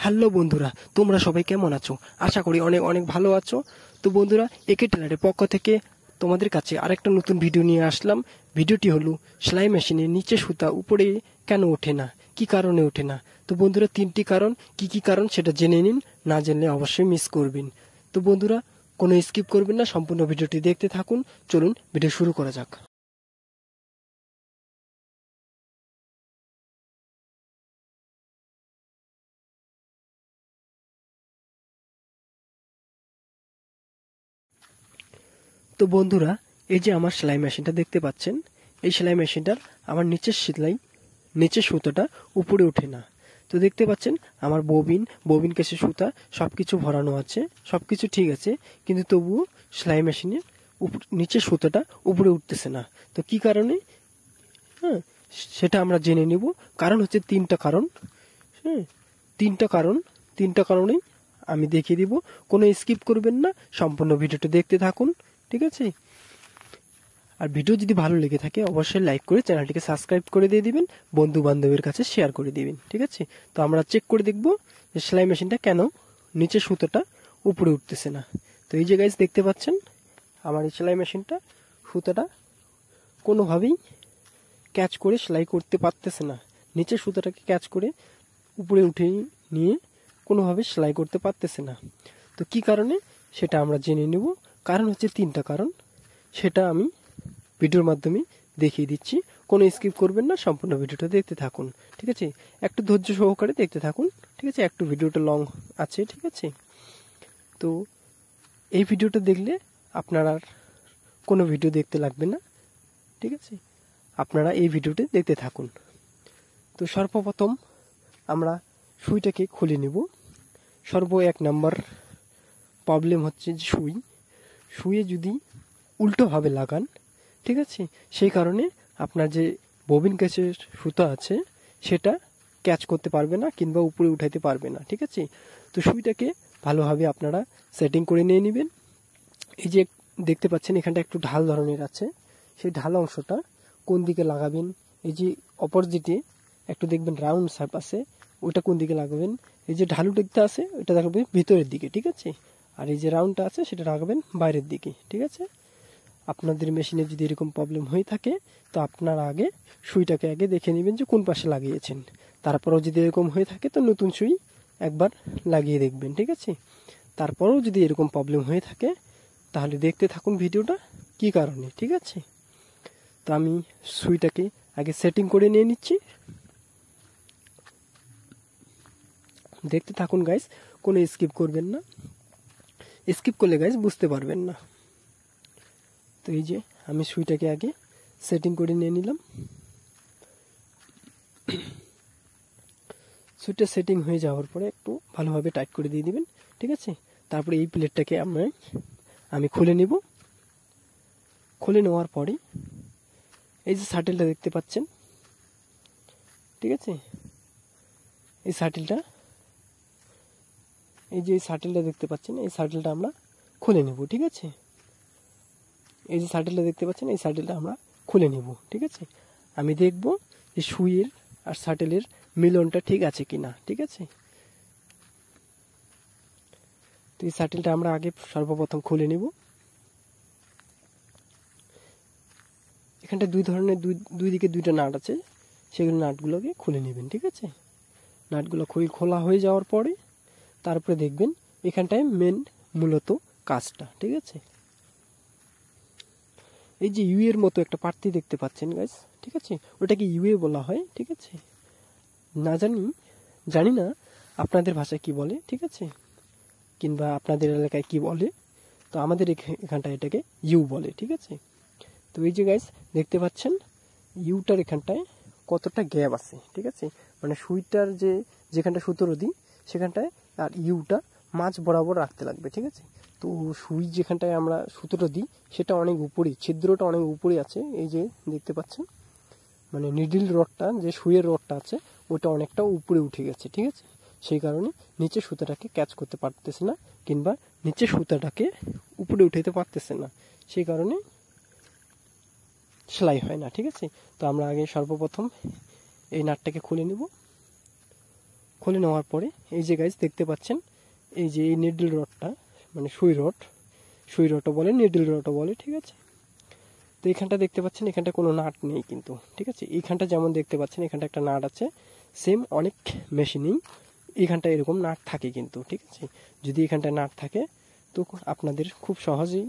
Hello বন্ধুরা, তোমরা সবাই কেমন আছো? আশা করি অনেক অনেক ভালো আছো। তো বন্ধুরা, একে টেলারের পক্ষ থেকে তোমাদের কাছে আরেকটা নতুন ভিডিও নিয়ে আসলাম। ভিডিওটি হলো সেলাই মেশিনের নিচে সুতা উপরে কেন ওঠে না, কি কারণে ওঠে না। তো বন্ধুরা, 3টি কারণ, কি কারণ সেটা জেনে নিন, না জানলে অবশ্যই মিস করবেন। তো বন্ধুরা, কোনো স্কিপ করবেন না, সম্পূর্ণ ভিডিওটি দেখতে থাকুন। চলুন ভিডিও শুরু করা যাক। তো বন্ধুরা, এই যে আমার সেলাই মেশিনটা দেখতে পাচ্ছেন, এই সেলাই মেশিনটার আমার নিচের সুতাটা উপরে ওঠে না। তো দেখতে পাচ্ছেন আমার ববিন কেসে সুতা সবকিছু ভরানো আছে, সবকিছু ঠিক আছে, কিন্তু তবুও সেলাই মেশিনের নিচের সুতাটা উপরে উঠতেছে না। তো কি কারণে, হ্যাঁ, সেটা আমরা জেনে নেব। কারণ হচ্ছে 3টা কারণ। হ্যাঁ, 3টা কারণেই আমি দেখিয়ে দিব। কোনো স্কিপ করবেন না, সম্পূর্ণ ভিডিওটা দেখতে থাকুন, ঠিক আছে? আর ভিডিও যদি ভালো লেগে থাকে অবশ্যই লাইক করে চ্যানেলটিকে সাবস্ক্রাইব করে দিয়ে দিবেন, বন্ধু বান্ধবের কাছে শেয়ার করে দিবেন, ঠিক আছে? তো আমরা চেক করে দেখব যে সেলাই মেশিনটা কেন নিচে সুতোটা উপরে উঠতেছে না। তো এই যে গাইস দেখতে পাচ্ছেন, আমার এই সেলাই মেশিনটা সুতোটা কোনোভাবেই ক্যাচ করে সেলাই করতে পারতেছে না। নিচের সুতোটাকে ক্যাচ করে উপরে উঠে নিয়ে কোনোভাবে সেলাই করতে পারতেছে না। তো কি কারণে সেটা আমরা জেনে নেব। কারণ হচ্ছে 3টা কারণ, সেটা আমি ভিডিওর মাধ্যমে দেখিয়ে দিচ্ছি। কোনো স্কিপ করবেন না, সম্পূর্ণ ভিডিওটা দেখতে থাকুন, ঠিক আছে? একটু ধৈর্য সহকারে দেখতে থাকুন, ঠিক আছে? একটু ভিডিওটা লং আছে, ঠিক আছে? তো এই ভিডিওটা দেখলে আপনার আর কোনো ভিডিও দেখতে লাগবে না, ঠিক আছে? আপনারা এই ভিডিওটি দেখতে থাকুন। তো সর্বপ্রথম আমরা সুইটাকে খুলে নেব। 1 নাম্বার প্রবলেম হচ্ছে যে সুইয়ে যদি উল্টোভাবে লাগান, ঠিক আছে, সেই কারণে আপনার যে ববিন কেসের সুতা আছে সেটা ক্যাচ করতে পারবে না কিংবা উপরে উঠাইতে পারবে না, ঠিক আছে? তো সুইটাকে ভালোভাবে আপনারা সেটিং করে নিয়ে নেবেন। এই যে দেখতে পাচ্ছেন এখানটা একটু ঢাল ধরনের আছে, সেই ঢাল অংশটা কোন দিকে লাগাবেন, এই যে অপোজিটে একটু দেখবেন রাউন্ড শেপ আছে, ওটা কোন দিকে লাগাবেন। এই যে ঢালু দেখতে আছে ওটা রাখবেন ভিতরের দিকে, ঠিক আছে? আর এই যে রাউন্ডটা আছে সেটা রাখবেন বাইরের দিকে, ঠিক আছে? আপনাদের মেশিনে যদি এরকম প্রবলেম হয়ে থাকে তো আপনারা আগে সুইটাকে আগে দেখে নেবেন যে কোন পাশে লাগিয়েছেন। তারপরেও যদি এরকম হয়ে থাকে তো নতুন সুই একবার লাগিয়ে দেখবেন, ঠিক আছে? তারপরেও যদি এরকম প্রবলেম হয়ে থাকে তাহলে দেখতে থাকুন ভিডিওটা কি কারণে, ঠিক আছে? তো আমি সুইটাকে আগে সেটিং করে নিয়ে নিচ্ছি, দেখতে থাকুন গাইস, কোনো স্কিপ করবেন না। স্কিপ করলে গাইস বুঝতে পারবেন না। তো এই যে আমি সুইটাকে আগে সেটিং করে নিয়ে নিলাম। সুইটা সেটিং হয়ে যাওয়ার পরে একটু ভালোভাবে টাইট করে দিয়ে দিবেন, ঠিক আছে? তারপরে এই প্লেটটাকে আমি খুলে নিব। খুলে নেওয়ার পরে এই যে শাটেলটা দেখতে পাচ্ছেন, ঠিক আছে? এই শাটেলটা দেখতে পাচ্ছেন, এই শাটেলটা আমরা খুলে নেব, ঠিক আছে? এই যে শাটেলটা দেখতে পাচ্ছেন, এই শাটেলটা আমরা খুলে নেব, ঠিক আছে? আমি দেখব যে সুইয়ের আর শাটেলের মিলনটা ঠিক আছে কিনা, ঠিক আছে? তো এই শাটেলটা আমরা আগে সর্বপ্রথম খুলে নেব। এখানটা দুই দিকে 2টা নাট আছে, সেগুলো নাটগুলোকে খুলে নেবেন, ঠিক আছে? নাটগুলো খোলা হয়ে যাওয়ার পরে তারপরে দেখবেন এখানটায় মূলত কাজটা, ঠিক আছে? এই যে ইউ এর মতো একটা পার্টি দেখতে পাচ্ছেন গাইস, ঠিক আছে? ওটাকে ইউএ বলা হয়, ঠিক আছে? না জানি না আপনাদের ভাষায় কি বলে, ঠিক আছে? কিংবা আপনাদের এলাকায় কি বলে। তো আমাদের এখানটায় এটাকে ইউ বলে, ঠিক আছে? তো এই যে গাইস দেখতে পাচ্ছেন ইউটার এখানটায় কতটা গ্যাপ আছে, ঠিক আছে? মানে সুইটার যেখানটা সুতোর দিই সেখানটায় আর ইউটা মাঝ বরাবর রাখতে লাগবে, ঠিক আছে? তো সুই যেখানটায় আমরা সুতোটা দিই সেটা অনেক উপরেই, ছিদ্রটা অনেক উপরে আছে। এই যে দেখতে পাচ্ছেন, মানে নিডিল রডটা, যে সুইয়ের রডটা আছে ওটা অনেকটা উপরে উঠে গেছে, ঠিক আছে? সেই কারণে নিচে সুতাটাকে ক্যাচ করতে পারতেছে না কিংবা নিচে সুতাটাকে উপরে উঠাইতে পারতেছে না, সেই কারণে সেলাই হয় না, ঠিক আছে? তো আমরা আগে সর্বপ্রথম এই নাটটাকে খুলে নিব। খুলে নেওয়ার পরে এই যে গাইস দেখতে পাচ্ছেন এই যে এই নিডল রডটা মানে সুই রডও বলে নিডল রডও বলে, ঠিক আছে। তো এখানটা দেখতে পাচ্ছেন এখানটা কোনো নাট নেই কিন্তু, ঠিক আছে। এইখানটা যেমন দেখতে পাচ্ছেন এখানটা একটা নাট আছে, সেম অনেক মেশিনেই এইখানটা এরকম নাট থাকে কিন্তু, ঠিক আছে। যদি এখানটা নাট থাকে তো আপনাদের খুব সহজেই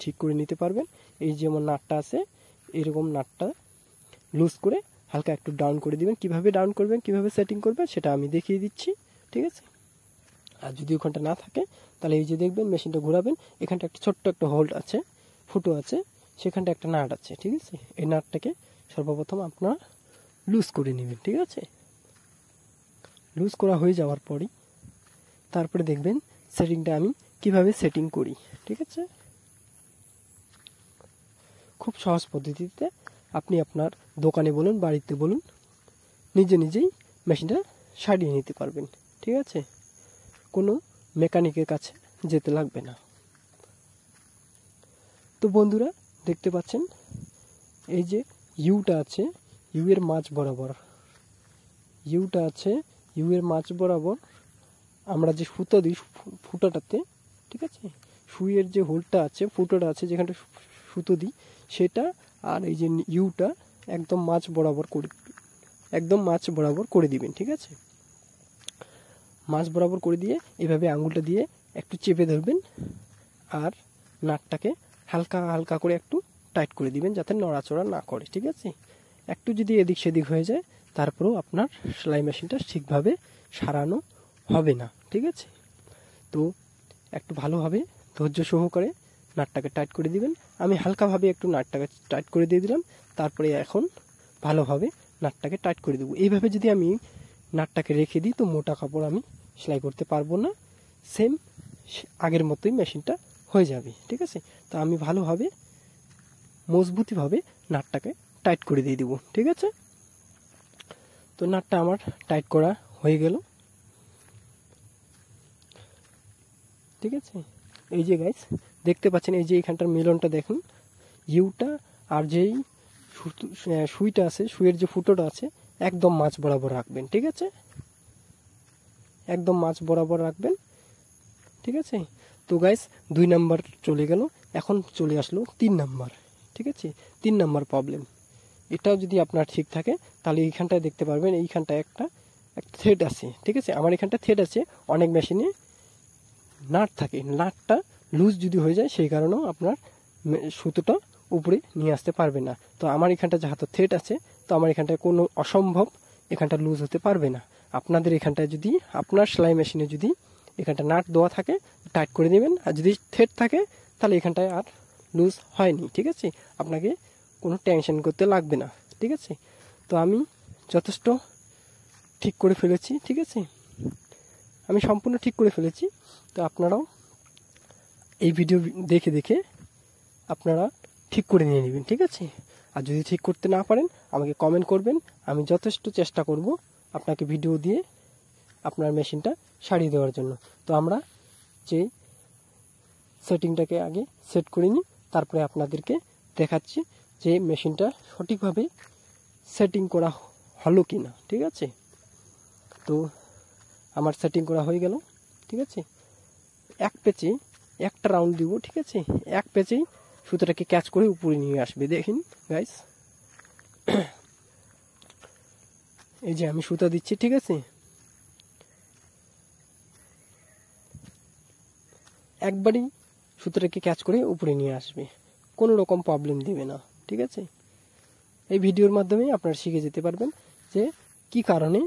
ঠিক করে নিতে পারবেন। এই যেমন নাটটা আছে এরকম নাটটা লুজ করে হালকা একটু ডাউন করে দিবেন। কিভাবে ডাউন করবেন, কিভাবে সেটিং করবেন সেটা আমি দেখিয়ে দিচ্ছি, ঠিক আছে। আর যদি ওখানটা না থাকে তাহলে এই যে দেখবেন মেশিনটা ঘোরাবেন, এখানটা একটা ছোট্ট একটা হোল্ড আছে, ফুটো আছে, সেখানটা একটা নাট আছে, ঠিক আছে। এই নাটটাকে সর্বপ্রথম আপনার লুজ করে নেবেন, ঠিক আছে। লুজ করা হয়ে যাওয়ার পরই তারপরে দেখবেন সেটিংটা আমি কিভাবে সেটিং করি, ঠিক আছে। খুব সহজ পদ্ধতিতে আপনি আপনার দোকানে বলুন, বাড়িতে বলুন, নিজেই মেশিনটা সারিয়ে নিতে পারবেন, ঠিক আছে। কোনো মেকানিকের কাছে যেতে লাগবে না। তো বন্ধুরা দেখতে পাচ্ছেন এই যে ইউটা আছে, ইউ এর মাঝ বরাবর আমরা যে সুতো দিই ফুটোটাতে, ঠিক আছে, সুইয়ের যে হোলটা আছে, ফুটোটা আছে যেখানটা সুতো দিই সেটা, আর এই যে ইউটা একদম মাঝ বরাবর করে দিবেন, ঠিক আছে। মাঝ বরাবর করে দিয়ে এভাবে আঙুলটা দিয়ে একটু চেপে ধরবেন আর নাটটাকে হালকা হালকা করে একটু টাইট করে দিবেন যাতে নড়াচড়া না করে, ঠিক আছে। একটু যদি এদিক সেদিক হয়ে যায় তারপরেও আপনার সেলাই মেশিনটা ঠিকভাবে সারানো হবে না, ঠিক আছে। তো একটু ভালোভাবে ধৈর্য সহকারে নাটটাকে টাইট করে দিবেন। আমি হালকাভাবে একটু নাটটাকে টাইট করে দিয়ে দিলাম, তারপরে এখন ভালোভাবে নাটটাকে টাইট করে দেবো। এইভাবে যদি আমি নাটটাকে রেখে দিই তো মোটা কাপড় আমি সেলাই করতে পারবো না, সেম আগের মতোই মেশিনটা হয়ে যাবে, ঠিক আছে। তো আমি ভালোভাবে মজবুতিভাবে নাটটাকে টাইট করে দিয়ে দেবো, ঠিক আছে। তো নাটটা আমার টাইট করা হয়ে গেল, ঠিক আছে। এই যে গাইস দেখতে পাচ্ছেন এই যে এখানটার মিলনটা দেখুন, ইউটা আর যেই সুইটা আছে, সুইয়ের যে ফুটোটা আছে একদম মাঝ বরাবর রাখবেন, ঠিক আছে। একদম মাঝ বরাবর রাখবেন, ঠিক আছে। তো গাইস 2 নাম্বার চলে গেল, এখন চলে আসলো 3 নাম্বার, ঠিক আছে। 3 নাম্বার প্রবলেম, এটাও যদি আপনার ঠিক থাকে তাহলে এইখানটায় দেখতে পারবেন এইখানটায় একটা থ্রেড আছে, ঠিক আছে। আমার এখানটা থ্রেড আছে, অনেক মেশিনে নাট থাকে, নাটটা লুজ যদি হয়ে যায় সেই কারণেও আপনার সুতোটা উপরে নিয়ে আসতে পারবে না। তো আমার এখানটা যেহেতু থ্রেড আছে তো আমার এখানটায় কোনো অসম্ভব এখানটা লুজ হতে পারবে না। আপনাদের এখানটায় যদি আপনার সেলাই মেশিনে যদি এখানটা নাট দেওয়া থাকে টাইট করে নেবেন, আর যদি থ্রেড থাকে তাহলে এখানটায় আর লুজ হয়নি, ঠিক আছে। আপনাকে কোনো টেনশন করতে লাগবে না, ঠিক আছে। তো আমি যথেষ্ট ঠিক করে ফেলেছি, ঠিক আছে, আমি সম্পূর্ণ ঠিক করে ফেলেছি। তো আপনারাও এই ভিডিও দেখে দেখে আপনারা ঠিক করে নিয়ে নেবেন, ঠিক আছে। আর যদি ঠিক করতে না পারেন আমাকে কমেন্ট করবেন, আমি যথেষ্ট চেষ্টা করব আপনাকে ভিডিও দিয়ে আপনার মেশিনটা সারিয়ে দেওয়ার জন্য। তো আমরা যে সেটিংটাকে আগে সেট করে নিই, তারপরে আপনাদেরকে দেখাচ্ছি যে মেশিনটা সঠিকভাবে সেটিং করা হলো কি না, ঠিক আছে। তো আমার সেটিং করা হয়ে গেল, ঠিক আছে। এক পেঁচে একটা রাউন্ড দিব, ঠিক আছে। এক পেঁচেই সুতোটাকে ক্যাচ করে উপরে নিয়ে আসবে, দেখুন গাইস। এই যে আমি সুতা দিচ্ছি, ঠিক আছে। একবারই সুতোটাকে ক্যাচ করে উপরে নিয়ে আসবে, কোনো রকম প্রবলেম দিবে না, ঠিক আছে। এই ভিডিওর মাধ্যমে আপনারা শিখে যেতে পারবেন যে কি কারণে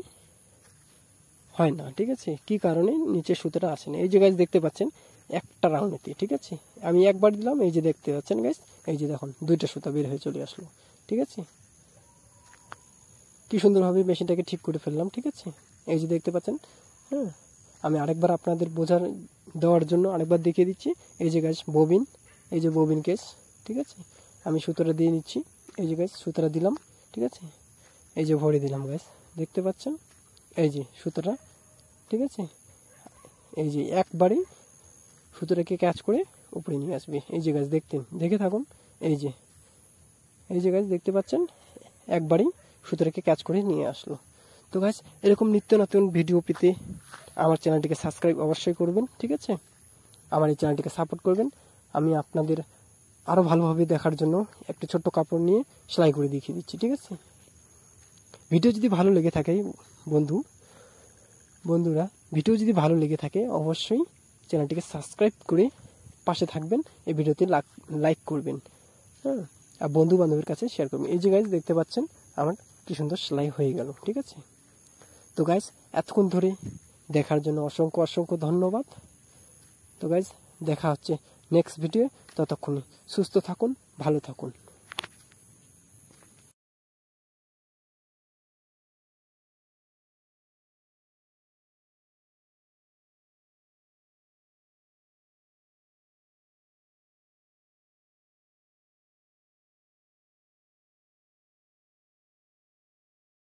হয় না, ঠিক আছে, কি কারণে নিচে সুতোটা আসে না। এই যে গাইস দেখতে পাচ্ছেন একটা রাউন্ডেতে, ঠিক আছে, আমি একবার দিলাম, এই যে দেখতে পাচ্ছেন গাইস, এই যে দেখুন 2টা সুতা বের হয়ে চলে আসলো, ঠিক আছে। কি সুন্দরভাবে মেশিনটাকে ঠিক করে ফেললাম, ঠিক আছে। এই যে দেখতে পাচ্ছেন, হ্যাঁ, আমি আরেকবার আপনাদের বোঝার দেওয়ার জন্য আরেকবার দেখিয়ে দিচ্ছি। এই যে গাইস ববিন, এই যে ববিন কেস, ঠিক আছে, আমি সুতোটা দিয়ে নিচ্ছি। এই যে গাইস সুতোটা দিলাম, ঠিক আছে, এই যে ভরে দিলাম গাইস, দেখতে পাচ্ছেন এই যে সুতোটা, ঠিক আছে। এই যে একবারই সুতোটাকে ক্যাচ করে উপরে নিয়ে আসবে। এই যে গাছ দেখে থাকুন, এই যে গাছ দেখতে পাচ্ছেন একবারই সুতোটাকে ক্যাচ করে নিয়ে আসলো। তো গাইস এরকম নিত্য নতুন ভিডিও পেতে আমার চ্যানেলটিকে সাবস্ক্রাইব অবশ্যই করবেন, ঠিক আছে? আমার এই চ্যানেলটিকে সাপোর্ট করবেন। আমি আপনাদের আরও ভালোভাবে দেখার জন্য একটা ছোট্ট কাপড় নিয়ে সেলাই করে দেখিয়ে দিচ্ছি, ঠিক আছে? ভিডিও যদি ভালো লেগে থাকে বন্ধুরা ভিডিও যদি ভালো লেগে থাকে অবশ্যই চ্যানেলটিকে সাবস্ক্রাইব করে পাশে থাকবেন, এই ভিডিওতে লাইক করবেন, হ্যাঁ, আর বন্ধু বান্ধবের কাছে শেয়ার করবেন। এই যে গাইস দেখতে পাচ্ছেন আমার কি সুন্দর সেলাই হয়ে গেল, ঠিক আছে? তো গাইস এতক্ষণ ধরে দেখার জন্য অসংখ্য অসংখ্য ধন্যবাদ। তো গাইস দেখা হচ্ছে নেক্সট ভিডিও, ততক্ষণে সুস্থ থাকুন, ভালো থাকুন।